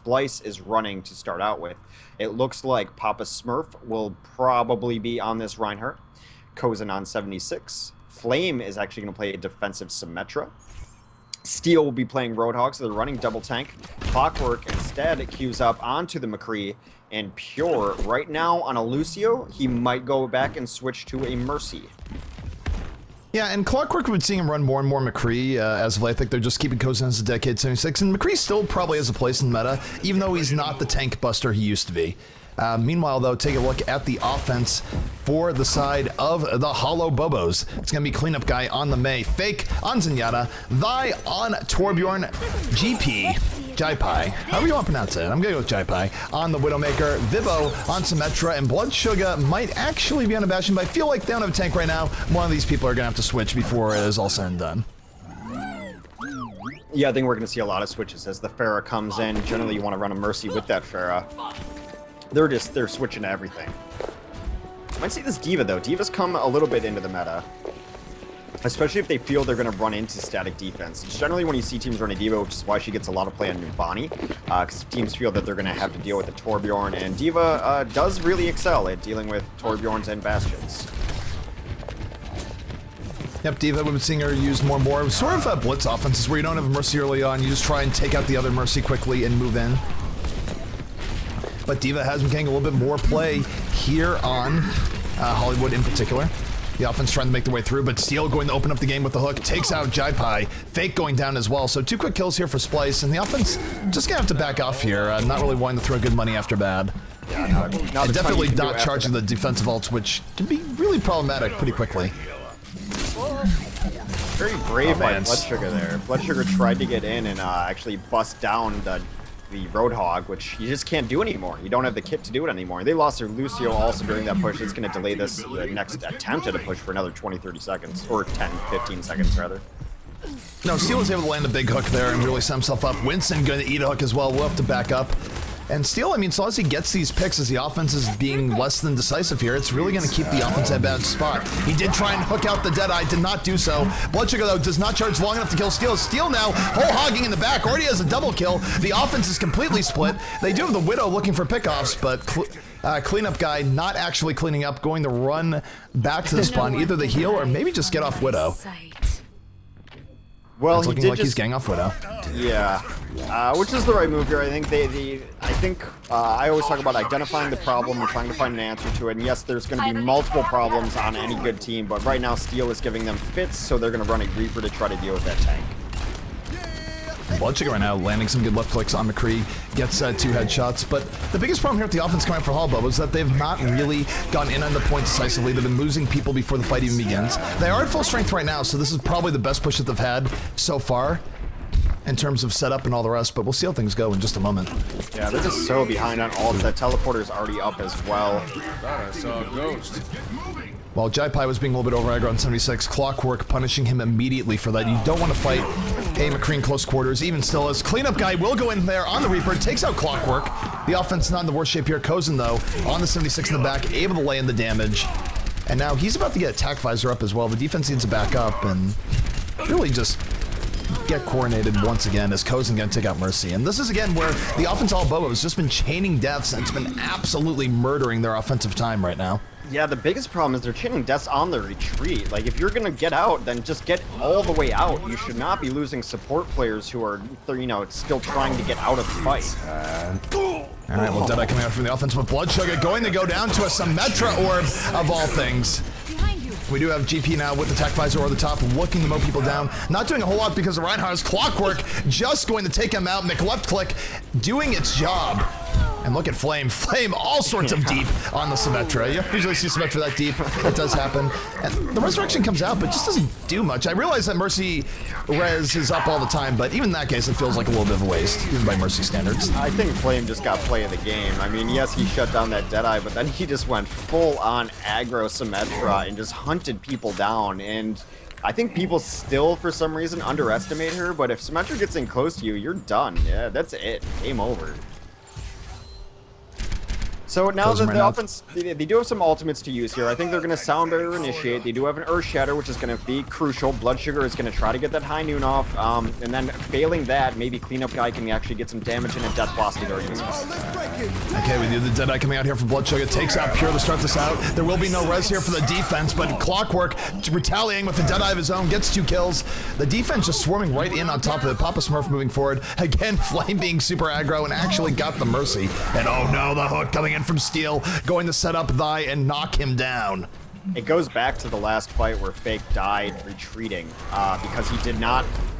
Splyce is running to start out with. It looks like Papa Smurf will probably be on this Reinhardt. Kozen on 76. Flame is actually going to play a defensive Symmetra. Steel will be playing Roadhog, so they're running double tank. Clockwork instead queues up onto the McCree, and Pure right now on a Lucio, he might go back and switch to a Mercy. Yeah, and Clockwork would see him run more and more McCree as of late. I think they're just keeping Kozen as a Decade 76, and McCree still probably has a place in meta, even though he's not the tank buster he used to be. Meanwhile, though, take a look at the offense for the side of the Holobobos. It's going to be Cleanup Guy on the Mei, Fake on Zenyatta, Vi on Torbjorn, GP, Jaipai, however you want to pronounce it, I'm going to go with Jaipai, on the Widowmaker, Vivo on Symmetra, and Blood Sugar might actually be on a Bastion, but I feel like they don't have a tank right now. One of these people are going to have to switch before it is all said and done. Yeah, I think we're going to see a lot of switches as the Pharah comes in. Generally, you want to run a Mercy with that Pharah. They're switching to everything. Might see this D.Va though. D.Va's come a little bit into the meta, especially if they feel they're going to run into static defense. It's generally when you see teams run a D.Va, which is why she gets a lot of play on Numbani, because teams feel that they're going to have to deal with the Torbjorn, and D.Va does really excel at dealing with Torbjorns and Bastions. Yep, D.Va, we've been seeing her used more and more. Sort of blitz offenses where you don't have a Mercy early on, you just try and take out the other Mercy quickly and move in. But D.Va has been getting a little bit more play here on Hollywood in particular. The offense trying to make their way through, but Steel going to open up the game with the hook, takes out Jaipai, Fake going down as well. So 2 quick kills here for Splyce, and the offense just gonna have to back off here, not really wanting to throw good money after bad. Yeah, and definitely not charging the defensive ults, which can be really problematic pretty quickly. Very brave by Blood Sugar there. Blood Sugar tried to get in and actually bust down the Roadhog, which you just can't do anymore. You don't have the kit to do it anymore. They lost their Lucio also during that push. It's going to delay this next attempt at a push for another 20-30 seconds, or 10-15 seconds rather. No, Steel was able to land a big hook there and really set himself up. Winston going to eat a hook as well. We'll have to back up. And Steel, I mean, so as he gets these picks, as the offense is being less than decisive here, it's really going to keep the offense at a bad spot. He did try and hook out the Deadeye, did not do so. Blood Sugar, though, does not charge long enough to kill Steel. Steel now, whole hogging in the back, already has a double kill. The offense is completely split. They do have the Widow looking for pickoffs, but Cleanup Guy not actually cleaning up, going to run back to the spawn, either the heal or maybe just get off Widow. Well, it's looking like he's getting off Widow. Yeah, which is the right move here. I think I always talk about identifying the problem and trying to find an answer to it. And yes, there's going to be multiple problems on any good team, but right now Steel is giving them fits, so they're going to run a Reaper to try to deal with that tank. Blood Sugar right now landing some good left clicks on McCree, gets 2 headshots, but the biggest problem here with the offense coming for Holobobos is that they've not really gone in on the point decisively. They've been losing people before the fight even begins. They are at full strength right now, so this is probably the best push that they've had so far in terms of setup and all the rest, but we'll see how things go in just a moment. Yeah, they're just so behind on ults. That teleporter's already up as well. Thought I saw a ghost. While Jaipai was being a little bit over aggro on 76, Clockwork punishing him immediately for that. You don't want to fight a McCree in close quarters, even still, as Cleanup Guy will go in there on the Reaper, takes out Clockwork. The offense not in the worst shape here. Kozen, though, on the 76 in the back, able to lay in the damage. And now he's about to get Attack Visor up as well. The defense needs to back up and really just get coordinated once again as Kozen going to take out Mercy. And this is, again, where the offense Holobobos has just been chaining deaths, and it's been absolutely murdering their offensive time right now. Yeah, the biggest problem is they're chaining deaths on the retreat. Like, if you're going to get out, then just get all the way out. You should not be losing support players who are, you know, still trying to get out of the fight. All right, well, Deadeye coming out from the offense with Blood Sugar going to go down to a Symmetra orb of all things. We do have GP now with the Attack Visor over the top, looking to mow people down. Not doing a whole lot because of Reinhardt's Clockwork just going to take him out. Mick left click doing its job. And look at Flame. Flame all sorts of deep on the Symmetra. You don't usually see Symmetra that deep. It does happen. And the Resurrection comes out, but just doesn't do much. I realize that Mercy res is up all the time, but even in that case, it feels like a little bit of a waste, even by Mercy standards. I think Flame just got play of the game. I mean, yes, he shut down that Deadeye, but then he just went full-on aggro Symmetra and just hunted people down. And I think people still, for some reason, underestimate her, but if Symmetra gets in close to you, you're done. Yeah, that's it. Game over. So now Close that them the right offense, they do have some ultimates to use here. I think they're going to Sound Barrier Initiate. They do have an Earth Shatter, which is going to be crucial. Blood Sugar is going to try to get that High Noon off. And then failing that, maybe Cleanup Guy can actually get some damage and a Death Blast during this fight. Okay, we do the Deadeye coming out here from Blood Sugar. Takes out Pure to start this out. There will be no res here for the defense, but Clockwork retaliating with the Deadeye of his own, gets 2 kills. The defense just swarming right in on top of it. Papa Smurf moving forward. Again, Flame being super aggro and actually got the Mercy. And oh no, the hook coming in from Steel, going to set up Thy and knock him down. It goes back to the last fight where Fake died retreating because he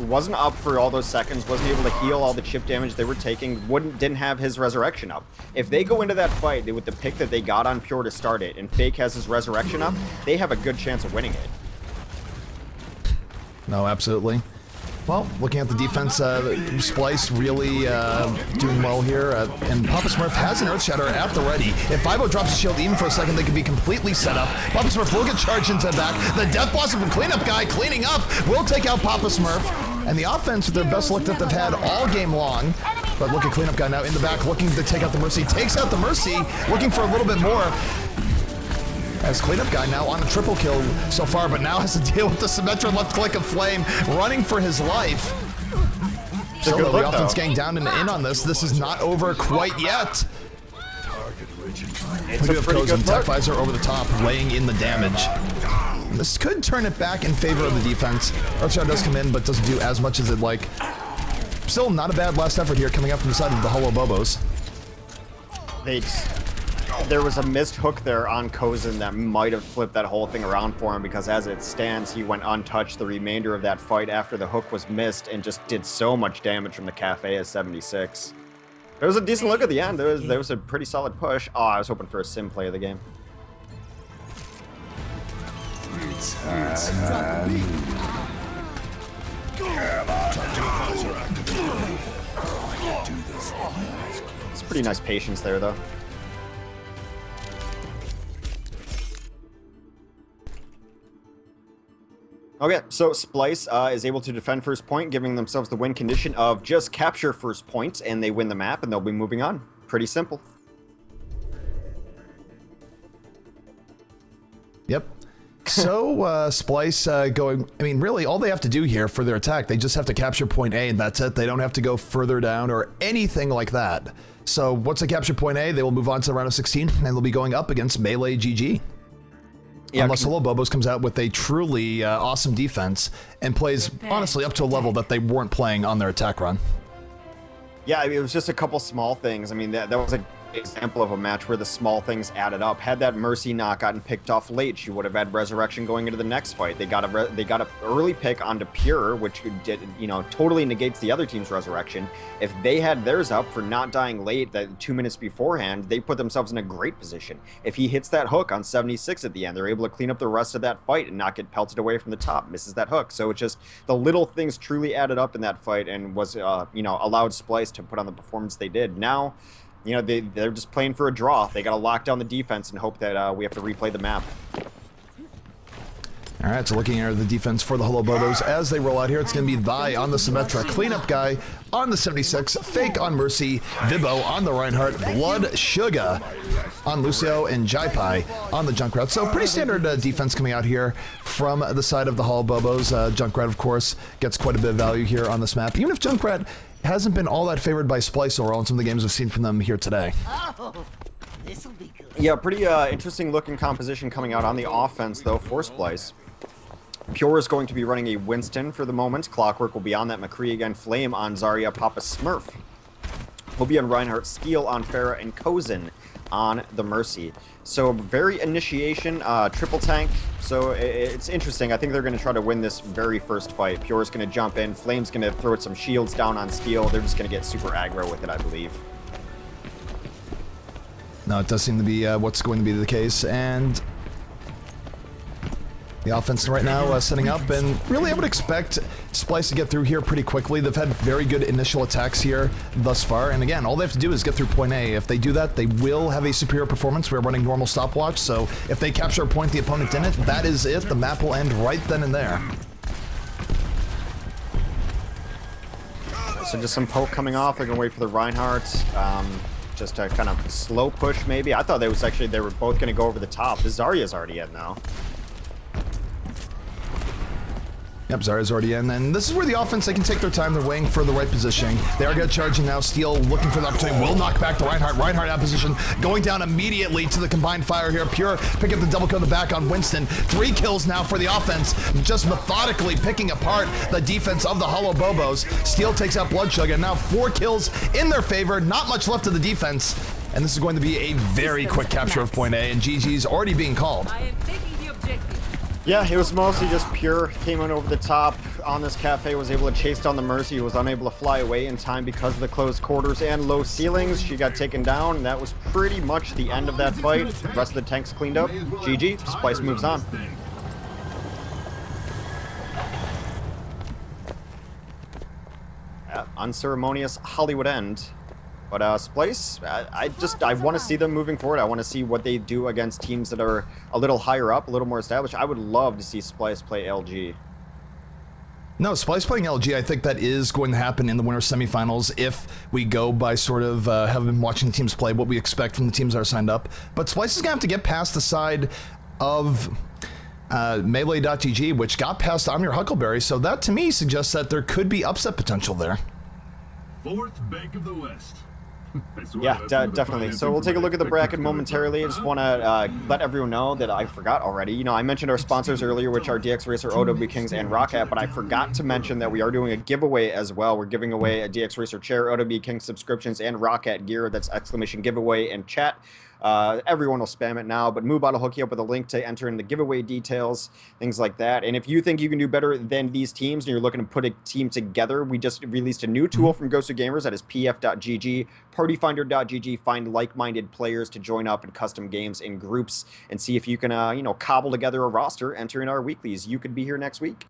wasn't up for all those seconds, wasn't able to heal all the chip damage they were taking, didn't have his resurrection up. If they go into that fight with the pick that they got on Pure to start it, and Fake has his resurrection up, they have a good chance of winning it. No, absolutely. Well, looking at the defense, Splyce really doing well here, and Papa Smurf has an Earth Shatter at the ready. If 5-0 drops a shield even for a second, they could be completely set up. Papa Smurf will get charged into the back. The Death Blossom from Cleanup Guy cleaning up will take out Papa Smurf. And the offense with their best look that they've had all game long. But look at Cleanup Guy now in the back looking to take out the Mercy. Takes out the Mercy, looking for a little bit more. As Cleanup Guy now on a triple kill so far, but now has to deal with the Symmetra left click of Flame, running for his life. Still, though, the offense getting down and in on this. This is not over quite yet. We do have Kozen, Tech Visor over the top, laying in the damage. And this could turn it back in favor of the defense. Earthshot does come in, but doesn't do as much as it'd like. Still not a bad last effort here coming up from the side of the Holobobos. There was a missed hook there on Kozen that might have flipped that whole thing around for him, because as it stands, he went untouched the remainder of that fight after the hook was missed and just did so much damage from the Cafe as 76. It was a decent look at the end. There was a pretty solid push. Oh, I was hoping for a sim play of the game. It's pretty nice patience there, though. Okay, so Splyce is able to defend first point, giving themselves the win condition of just capture first point, and they win the map, and they'll be moving on. Pretty simple. Yep. So, Splyce going, I mean, really, all they have to do here for their attack, they just have to capture point A, and that's it. They don't have to go further down or anything like that. So, once they capture point A, they will move on to the round of 16, and they'll be going up against Melee GG. Yeah, unless Holobobos comes out with a truly awesome defense and plays, honestly, up to a level that they weren't playing on their attack run. Yeah, I mean, it was just a couple small things. I mean, that was an example of a match where the small things added up. Had that Mercy not gotten picked off late, she would have had Resurrection going into the next fight. They got a early pick onto Pure, which did, you know, totally negates the other team's Resurrection. If they had theirs up for not dying late, that 2 minutes beforehand, they put themselves in a great position. If he hits that hook on 76 at the end, they're able to clean up the rest of that fight and not get pelted away from the top. Misses that hook. So it just, the little things truly added up in that fight and was, you know, allowed Splyce to put on the performance they did. Now, you know, they're just playing for a draw. They got to lock down the defense and hope that we have to replay the map. All right, so looking at the defense for the Holobobos as they roll out here, it's going to be Thy on the Symmetra, Cleanup Guy on the 76, Fake on Mercy, Vibo on the Reinhardt, Blood Sugar on Lucio, and Jaipai on the Junkrat. So pretty standard defense coming out here from the side of the Holobobos. Junkrat, of course, gets quite a bit of value here on this map, even if Junkrat hasn't been all that favored by Splyce overall in some of the games I've seen from them here today. Oh, this'll be good. Yeah, pretty interesting looking composition coming out on the offense, though, for Splyce. Pure is going to be running a Winston for the moment. Clockwork will be on that McCree again. Flame on Zarya, Papa Smurf. Will be on Reinhardt, Skeel on Pharah, and Kozen on the Mercy. So very initiation, triple tank. So it's interesting. I think they're going to try to win this very first fight. Pure is going to jump in. Flame's going to throw some shields down on Steel. They're just going to get super aggro with it, I believe. No, it does seem to be what's going to be the case, and the offense right now setting up, and really I would expect Splyce to get through here pretty quickly. They've had very good initial attacks here thus far, and again, all they have to do is get through point A. If they do that, they will have a superior performance. We're running normal stopwatch, so if they capture a point the opponent didn't, that is it. The map will end right then and there. So just some poke coming off. They're going to wait for the Reinhardt. just to kind of slow push maybe. I thought they were both going to go over the top. The Zarya's already in now. Yep, Zarya's already in, and this is where the offense, they can take their time, they're waiting for the right positioning. They are going to charge in now, Steel looking for the opportunity, will knock back to Reinhardt. Reinhardt out of position, going down immediately to the combined fire here. Pure pick up the double kill in the back on Winston. 3 kills now for the offense, just methodically picking apart the defense of the Holobobos. Steel takes out Bloodshug, and now 4 kills in their favor, not much left of the defense. And this is going to be a very quick capture of point A, and GG's already being called. I am taking the objective. Yeah, it was mostly just Pure came in over the top on this cafe, was able to chase down the Mercy, was unable to fly away in time because of the closed quarters and low ceilings. She got taken down, and that was pretty much the end of that fight. The rest of the tanks cleaned up. GG, Splyce moves on. Yeah, unceremonious Hollywood end. But Splyce, I want to see them moving forward. I want to see what they do against teams that are a little higher up, a little more established. I would love to see Splyce play LG. No, Splyce playing LG, I think that is going to happen in the winter semifinals if we go by sort of have been watching the teams play, what we expect from the teams that are signed up. But Splyce is going to have to get past the side of Melee.gg, which got past I'm Your Huckleberry, so that to me suggests that there could be upset potential there. 4th Bank of the West. Yeah, definitely. So we'll take a look at the bracket momentarily. I just want to let everyone know that I forgot already. You know, I mentioned our sponsors earlier, which are DX Racer, OW Kings, and Rocket, but I forgot to mention that we are doing a giveaway as well. We're giving away a DX Racer chair, OW Kings subscriptions, and Rocket gear. That's exclamation giveaway in chat. Everyone will spam it now, but Moobot will hook you up with a link to enter in the giveaway details, things like that. And if you think you can do better than these teams and you're looking to put a team together, we just released a new tool from GosuGamers that is pf.gg, partyfinder.gg. Find like-minded players to join up in custom games in groups and see if you can, you know, cobble together a roster, enter in our weeklies. You could be here next week.